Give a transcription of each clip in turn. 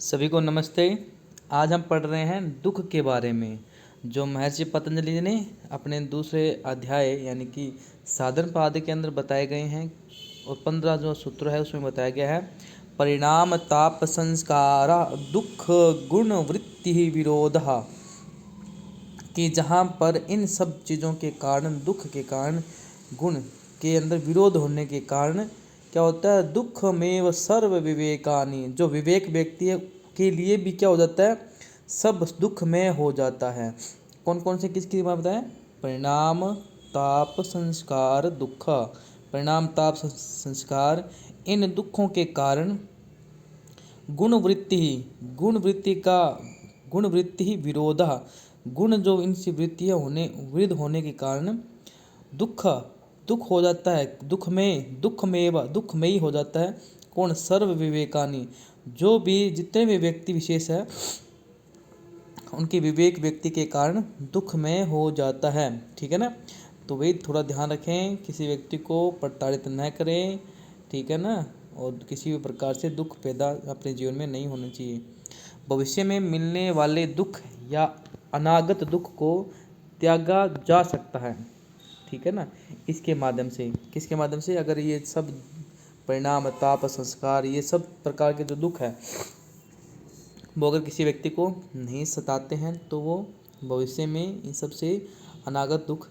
सभी को नमस्ते। आज हम पढ़ रहे हैं दुख के बारे में, जो महर्षि पतंजलि ने अपने दूसरे अध्याय यानी कि साधन पाद के अंदर बताए गए हैं। और 15 जो सूत्र है उसमें बताया गया है परिणाम ताप संस्कार दुख गुण वृत्ति विरोध, कि जहाँ पर इन सब चीज़ों के कारण, दुख के कारण, गुण के अंदर विरोध होने के कारण क्या होता है, दुख में व सर्व विवेकानी, जो विवेक व्यक्ति है के लिए भी क्या हो जाता है, सब दुख में हो जाता है। कौन कौन से किसकी बात बताएं? परिणाम ताप संस्कार दुख। परिणाम ताप संस्कार, इन दुखों के कारण गुण वृत्ति ही विरोध, गुण जो इनसी वृत्ति होने विरुद्ध होने के कारण दुख हो जाता है। दुख में ही हो जाता है। कौन? सर्व विवेकानी, जो भी जितने भी व्यक्ति विशेष है उनके विवेक व्यक्ति के कारण दुख में हो जाता है। ठीक है ना। तो वही थोड़ा ध्यान रखें, किसी व्यक्ति को प्रताड़ित न करें। ठीक है ना। और किसी भी प्रकार से दुख पैदा अपने जीवन में नहीं होना चाहिए। भविष्य में मिलने वाले दुख या अनागत दुख को त्यागा जा सकता है। ठीक है ना। इसके माध्यम से, किसके माध्यम से? अगर ये सब परिणाम ताप संस्कार, ये सब प्रकार के जो दुख है वो अगर किसी व्यक्ति को नहीं सताते हैं तो वो भविष्य में इन सब से अनागत दुख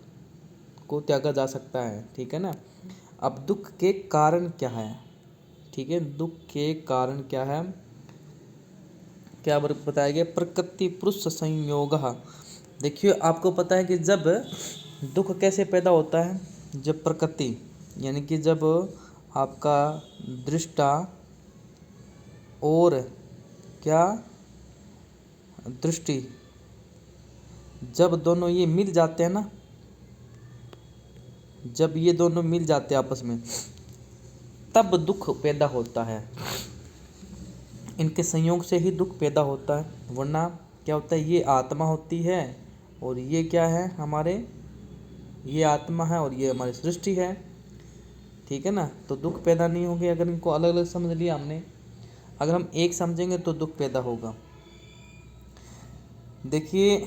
को त्यागा जा सकता है। ठीक है ना। अब दुख के कारण क्या है? ठीक है, दुख के कारण क्या है, क्या बताया गया? प्रकृति पुरुष संयोग। देखिए, आपको पता है कि जब दुख कैसे पैदा होता है, जब प्रकृति यानी कि जब आपका दृष्टा और क्या दृष्टि, जब दोनों ये मिल जाते हैं ना, जब ये दोनों मिल जाते हैं आपस में, तब दुख पैदा होता है। इनके संयोग से ही दुख पैदा होता है, वरना क्या होता है, ये आत्मा होती है और ये क्या है हमारे, ये आत्मा है और ये हमारी सृष्टि है। ठीक है ना। तो दुख पैदा नहीं होंगे अगर इनको अलग अलग समझ लिया हमने। अगर हम एक समझेंगे तो दुख पैदा होगा। देखिए,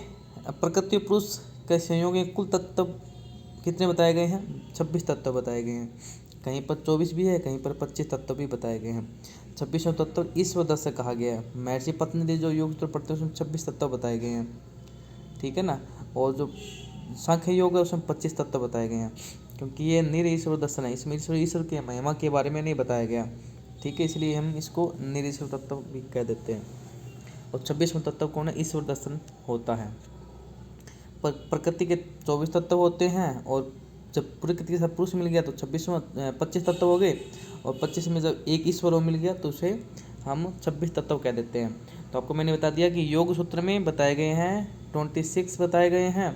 प्रकृति पुरुष के संयोग में कुल तत्व कितने बताए गए हैं? 26 तत्व बताए गए हैं। कहीं पर 24 भी है, कहीं पर 25 तत्व भी बताए गए हैं। 26वां तत्व ईश्वर दस से कहा गया है। महर्षि पतंजलि जो योग सूत्र पढ़ते हैं उसमें 26 तत्व बताए गए हैं। ठीक है ना। और जो सांख्य योग है उसमें 25 तत्व बताए गए हैं, क्योंकि ये निरीश्वर दर्शन है, इसमें ईश्वर के महिमा के बारे में नहीं बताया गया। ठीक है, इसलिए हम इसको निरीश्वर तत्व भी कह देते हैं। और 26वां तत्व कौन है? ईश्वर दर्शन होता है। पर प्रकृति के 24 तत्व होते हैं, और जब प्रकृति के साथ पुरुष मिल गया तो 25 तत्व हो गए, और 25 में जब एक ईश्वर मिल गया तो उसे हम 26 तत्व कह देते हैं। तो आपको मैंने बता दिया कि योग सूत्र में बताए गए हैं 26 बताए गए हैं,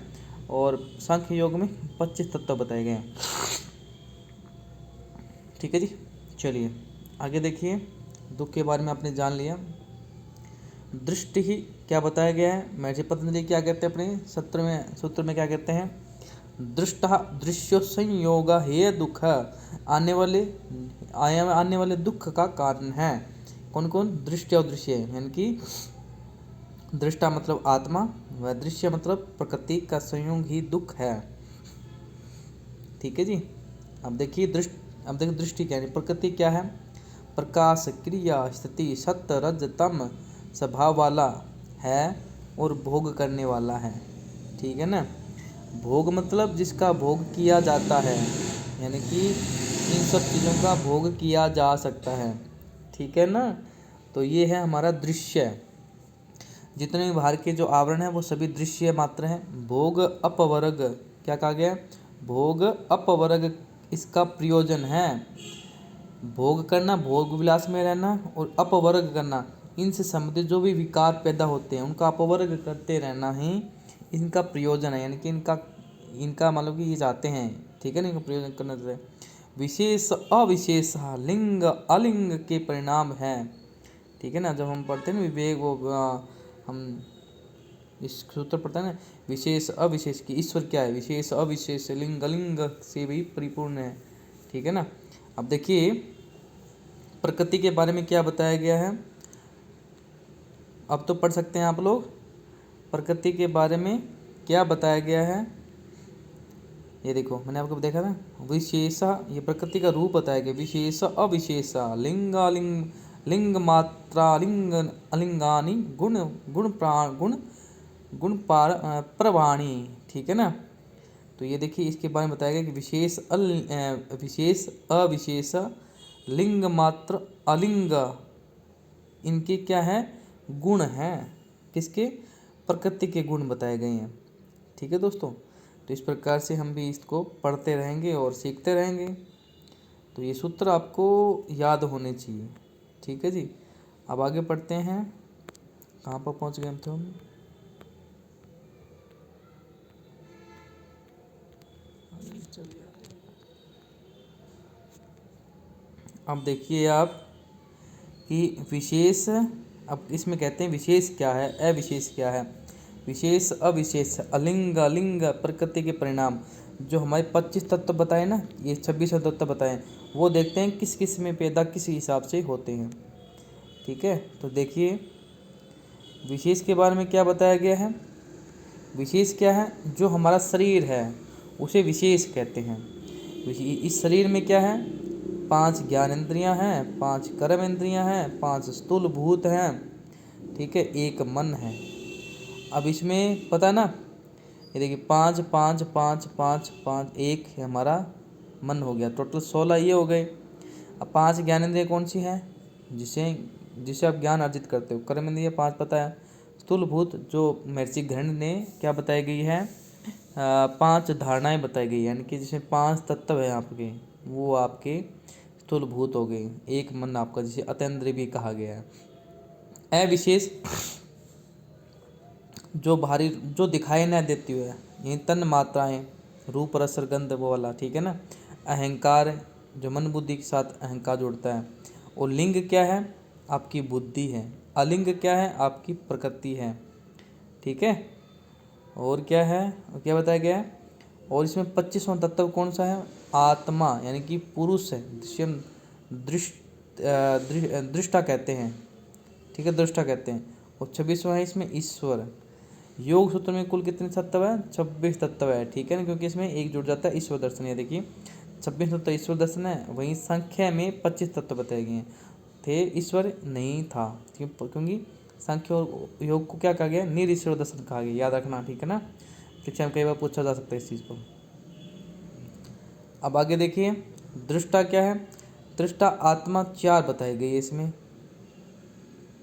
और सांख्य योग में 25 तत्व बताए गए हैं। ठीक है जी। चलिए आगे देखिए, दुख के बारे में आपने जान लिया। दृष्टि ही क्या बताया गया है? महर्षि पतंजलि क्या कहते हैं अपने सूत्र में क्या कहते हैं? दृष्ट दृश्य संयोग हे दुख, आने वाले दुख का कारण है। कौन कौन? दृष्टि और दृश्य, यानी कि दृष्टा मतलब आत्मा व दृश्य मतलब प्रकृति का संयोग ही दुख है। ठीक है जी। अब देखिए दृष्टि क्या है? प्रकृति क्या है? प्रकाश, क्रिया, स्थिति, सत्य, रज, तम स्वभाव वाला है और भोग करने वाला है। ठीक है ना। भोग मतलब जिसका भोग किया जाता है, यानी कि इन सब चीज़ों का भोग किया जा सकता है। ठीक है ना। तो ये है हमारा दृश्य। जितने भी बाहर के जो आवरण हैं वो सभी दृश्य मात्र हैं। भोग अपवर्ग, क्या कहा गया? भोग अपवर्ग इसका प्रयोजन है। भोग करना, भोग विलास में रहना, और अपवर्ग करना, इनसे संबंधित जो भी विकार पैदा होते हैं उनका अपवर्ग करते रहना ही इनका प्रयोजन है। यानी कि इनका मतलब कि ये चाहते हैं। ठीक है ना। इनका प्रयोजन करना चाहिए। विशेष अविशेष लिंग अलिंग के परिणाम है। ठीक है ना। जब हम पढ़ते हैं ना विवेक, वो हम इस सूत्र पढ़ते हैं ना, विशेष अविशेष की, ईश्वर क्या है? विशेष अविशेष लिंग अलिंग से भी परिपूर्ण है। ठीक है ना। अब देखिए प्रकृति के बारे में क्या बताया गया है। अब तो पढ़ सकते हैं आप लोग प्रकृति के बारे में क्या बताया गया है। ये देखो मैंने आपको देखा ना, विशेषा, ये प्रकृति का रूप बताया गया। विशेष अविशेषा लिंगालिंग लिंग मात्रा लिंग अलिंगानी गुण गुण प्राण गुण गुण प्रवाणी, ठीक है ना। तो ये देखिए इसके बारे में बताया गया कि विशेष अविशेष लिंग मात्र अलिंग, इनके क्या है, गुण हैं। किसके? प्रकृति के गुण बताए गए हैं। ठीक है दोस्तों, तो इस प्रकार से हम भी इसको पढ़ते रहेंगे और सीखते रहेंगे। तो ये सूत्र आपको याद होने चाहिए। ठीक है जी, अब आगे पढ़ते हैं। कहाँ पर पहुँच गए हम तो अब देखिए आप कि विशेष, अब इसमें कहते हैं विशेष क्या है, अविशेष क्या है। विशेष अविशेष अलिंग अलिंग प्रकृति के परिणाम, जो हमारे 25 तत्व बताए ना, ये 26 तत्व बताए, वो देखते हैं किस किस में पैदा किस हिसाब से होते हैं। ठीक है, तो देखिए विशेष के बारे में क्या बताया गया है। विशेष क्या है, जो हमारा शरीर है उसे विशेष कहते हैं। इस शरीर में क्या है, 5 ज्ञानेंद्रियां हैं, 5 कर्म इंद्रियां हैं, 5 स्थूल भूत हैं, ठीक है, 1 मन है। अब इसमें पता है ना, ये देखिए 5 5 5 5 5 1 है हमारा मन हो गया, टोटल 16 ये हो गए। अब 5 ज्ञानेंद्रियां कौन सी हैं, जिसे आप ज्ञान अर्जित करते हो। कर्म इंद्रिय 5 पता है। स्थूल भूत जो महर्षि घृण ने क्या बताई गई है, 5 धारणाएं बताई गई है, यानी कि जिसमें 5 तत्व है आपके, वो आपके स्थूल भूत हो गए। 1 मन आपका, जिसे अतेंद्रिय भी कहा गया है। अविशेष जो भारी, जो दिखाई न देती है, यही तन मात्राएं, रूप रस गंध वो वाला, ठीक है ना। अहंकार, जो मन बुद्धि के साथ अहंकार जुड़ता है। और लिंग क्या है, आपकी बुद्धि है। अलिंग क्या है, आपकी प्रकृति है। ठीक है, और क्या है, और क्या बताया गया है। और इसमें 25वां तत्व कौन सा है, आत्मा, यानी कि पुरुष है। दृश्यम दृष्टा कहते हैं, ठीक है, दृष्टा कहते हैं। और 26वां है इसमें ईश्वर। योग सूत्र में कुल कितने तत्व है, 26 तत्व है, ठीक है ना, क्योंकि इसमें एक जुड़ जाता है ईश्वर दर्शन। ये देखिए 26 तत्व ईश्वर दर्शन है। वहीं संख्या में 25 तत्व बताए गए हैं, थे ईश्वर नहीं था, क्योंकि सांख्य और योग को क्या कहा गया, निरीश्वर दर्शन कहा गया। याद रखना, ठीक है ना, परीक्षा में कई बार पूछा जा सकता है इस चीज़ को। अब आगे देखिए दृष्टा क्या है। दृष्टा आत्मा 4 बताई गई है, इसमें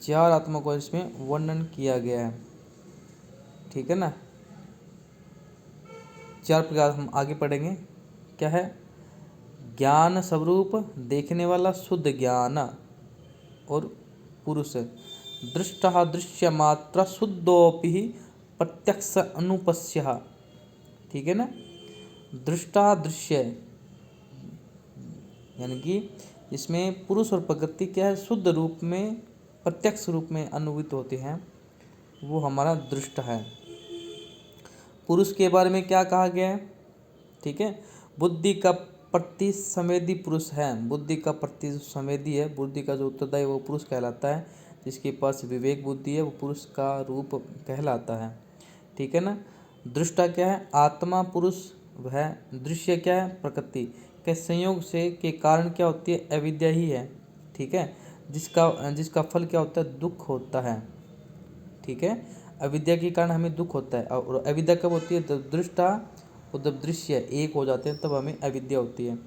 4 आत्मा को इसमें वर्णन किया गया है, ठीक है ना। 4 प्रकार हम आगे पढ़ेंगे। क्या है, ज्ञान स्वरूप, देखने वाला, शुद्ध ज्ञान, और पुरुष। दृष्टा दृश्य मात्रा शुद्धोपि प्रत्यक्ष अनुपस्य, ठीक है ना। दृष्टा दृश्य, यानी कि इसमें पुरुष और प्रकृति क्या है, शुद्ध रूप में, प्रत्यक्ष रूप में अनुभूत होते हैं, वो हमारा दृष्ट है। पुरुष के बारे में क्या कहा गया है, ठीक है, बुद्धि का प्रति संवेदी पुरुष है। बुद्धि का प्रति संवेदी है, बुद्धि का जो उत्तरदायी वो पुरुष कहलाता है। जिसके पास विवेक बुद्धि है वो पुरुष का रूप कहलाता है, ठीक है ना। दृष्टा क्या है, आत्मा पुरुष वह। दृश्य क्या है, प्रकृति के संयोग से के कारण क्या होती है, अविद्या ही है, ठीक है, जिसका फल क्या होता है, दुख होता है, ठीक है। अविद्या के कारण हमें दुख होता है। और अविद्या कब होती है, जब दृष्टा और जब दृश्य एक हो जाते हैं तब हमें अविद्या होती है।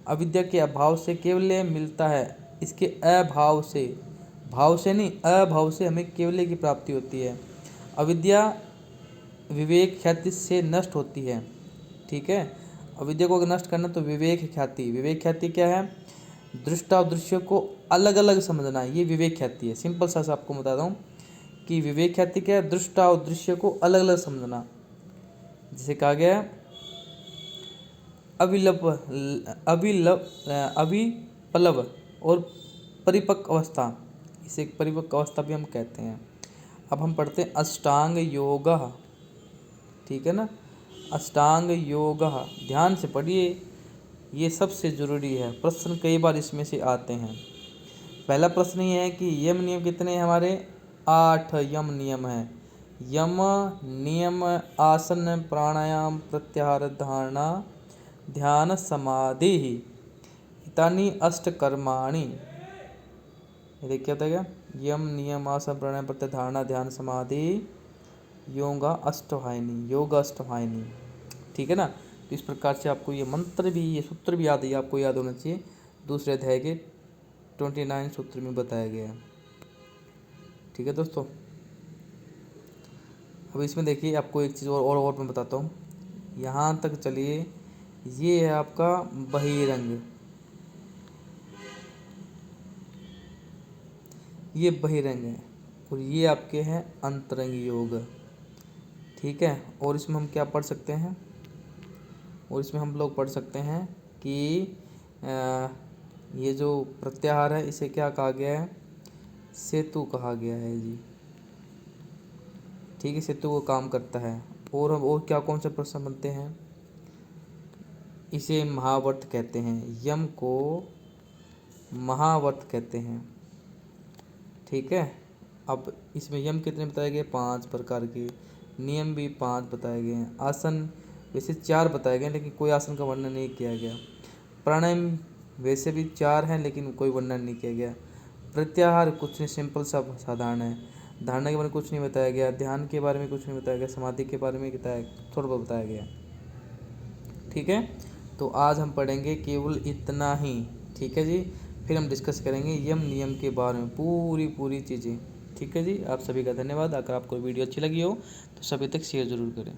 अविद्या के अभाव से केवल्य मिलता है, इसके अभाव से, भाव से नहीं, अभाव से हमें केवल्य की प्राप्ति होती है। अविद्या विवेक ख्याति से नष्ट होती है, ठीक है। अविद्या को अगर नष्ट करना तो विवेक ख्याति। विवेक ख्याति क्या है, दृष्टा और दृश्य को अलग अलग समझना, ये विवेक ख्याति है। सिंपल सा आपको बता दूँ कि विवेक ख्याति क्या है, दृष्टा और दृश्य को अलग अलग समझना। जिसे कहा गया अभिपलव और परिपक्व अवस्था, इसे परिपक्व अवस्था भी हम कहते हैं। अब हम पढ़ते हैं अष्टांग योग, ठीक है ना। अष्टांग योग, ध्यान से पढ़िए, ये सबसे ज़रूरी है। प्रश्न कई बार इसमें से आते हैं। पहला प्रश्न ये है कि यम नियम कितने हैं हमारे, 8 यम नियम है। यम नियम आसन प्राणायाम प्रत्याहार धारणा ध्यान समाधि इतानी अष्ट कर्माणि। ये देखिए क्या होता है, यम नियम आसन प्राणायाम प्रत्याहार धारणा ध्यान समाधि योगा अष्टवाहिनी, योग अष्टवाहिनी। ठीक है ना। तो इस प्रकार से आपको ये मंत्र भी, ये सूत्र भी याद है, आपको याद होना चाहिए। दूसरे अध्याय के 29 सूत्र में बताया गया है। ठीक है दोस्तों। अब इसमें देखिए आपको एक चीज़ और मैं बताता हूँ। यहाँ तक चलिए, ये है आपका बहिरंग, ये बहिरंग है, और ये आपके हैं अंतरंग योग। ठीक है। और इसमें हम क्या पढ़ सकते हैं, और इसमें हम लोग पढ़ सकते हैं कि ये जो प्रत्याहार है इसे क्या कहा गया है, सेतु कहा गया है जी। ठीक है, सेतु वो काम करता है। और हम और क्या कौन से प्रश्न बनते हैं, इसे महावर्त कहते हैं, यम को महावर्त कहते हैं। ठीक है। अब इसमें यम कितने बताए गए, 5 प्रकार के, नियम भी 5 बताए गए हैं, आसन वैसे 4 बताए गए लेकिन कोई आसन का वर्णन नहीं किया गया, प्राणायाम वैसे भी 4 हैं लेकिन कोई वर्णन नहीं किया गया, प्रत्याहार कुछ नहीं, सिंपल सा साधारण है, धारणा के बारे में कुछ नहीं बताया गया, ध्यान के बारे में कुछ नहीं बताया गया, समाधि के बारे में बताया, थोड़ा बहुत बताया गया। ठीक है। तो आज हम पढ़ेंगे केवल इतना ही। ठीक है जी। फिर हम डिस्कस करेंगे यम नियम के बारे में पूरी चीज़ें। ठीक है जी। आप सभी का धन्यवाद। अगर आपको वीडियो अच्छी लगी हो तो सभी तक शेयर ज़रूर करें।